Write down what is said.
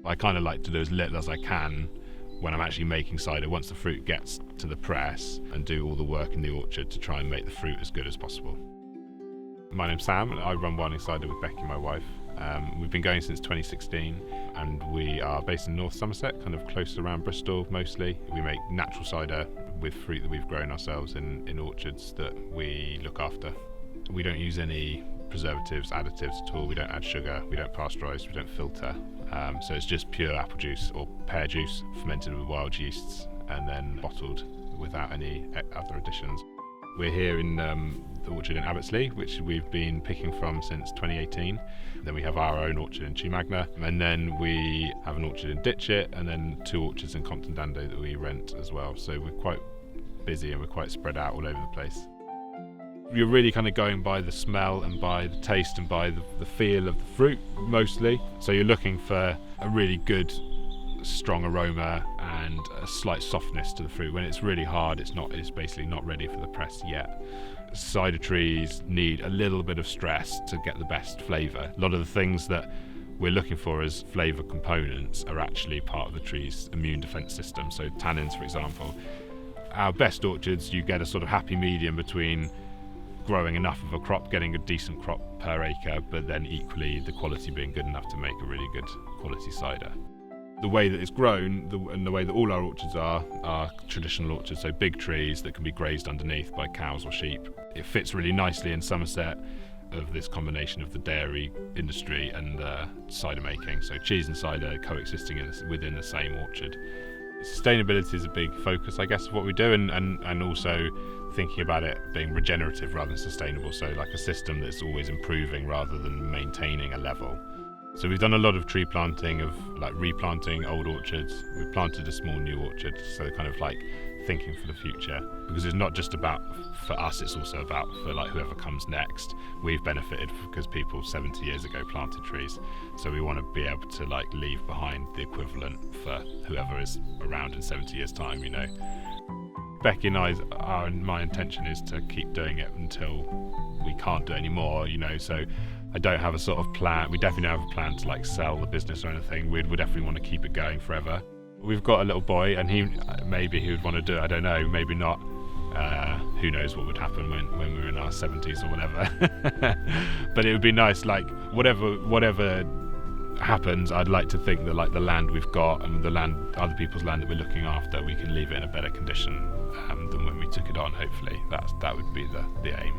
I kind of like to do as little as I can when I'm actually making cider once the fruit gets to the press, and do all the work in the orchard to try and make the fruit as good as possible. My name's Sam and I run Wilding Cider with Becky, my wife. We've been going since 2016 and we are based in North Somerset, kind of close around Bristol mostly. We make natural cider with fruit that we've grown ourselves in orchards that we look after. We don't use any preservatives, additives at all. We don't add sugar, we don't pasteurise, we don't filter. So it's just pure apple juice or pear juice fermented with wild yeasts and then bottled without any other additions. We're here in the orchard in Abbottsley, which we've been picking from since 2018. Then we have our own orchard in Cheamagna, and then we have an orchard in Ditchit, and then 2 orchards in Compton Dando that we rent as well. So we're quite busy and we're quite spread out all over the place. You're really kind of going by the smell and by the taste and by the feel of the fruit mostly. So you're looking for a really good strong aroma and a slight softness to the fruit. When it's really hard, it's basically not ready for the press yet. Cider trees need a little bit of stress to get the best flavour. A lot of the things that we're looking for as flavour components are actually part of the tree's immune defence system. So tannins, for example. Our best orchards, you get a sort of happy medium between growing enough of a crop, getting a decent crop per acre, but then equally the quality being good enough to make a really good quality cider. The way that it's grown and the way that all our orchards are traditional orchards, so big trees that can be grazed underneath by cows or sheep. It fits really nicely in Somerset of this combination of the dairy industry and cider making, so cheese and cider coexisting within the same orchard. Sustainability is a big focus, I guess, of what we do, and also thinking about it being regenerative rather than sustainable, so like a system that's always improving rather than maintaining a level. So we've done a lot of tree planting, of like replanting old orchards. We've planted a small new orchard, so kind of like thinking for the future, because it's not just about for us, it's also about for like whoever comes next. We've benefited because people 70 years ago planted trees, so we want to be able to like leave behind the equivalent for whoever is around in 70 years time, you know. Becky and my intention is to keep doing it until we can't do it anymore, you know, so I don't have a sort of plan. We definitely don't have a plan to like sell the business or anything. We'd definitely want to keep it going forever. We've got a little boy and he would want to do it, I don't know, maybe not. Who knows what would happen when we were in our 70s or whatever. But it would be nice, like whatever happens, I'd like to think that like the land we've got and the land, other people's land that we're looking after, we can leave it in a better condition than when we took it on, hopefully. That would be the aim.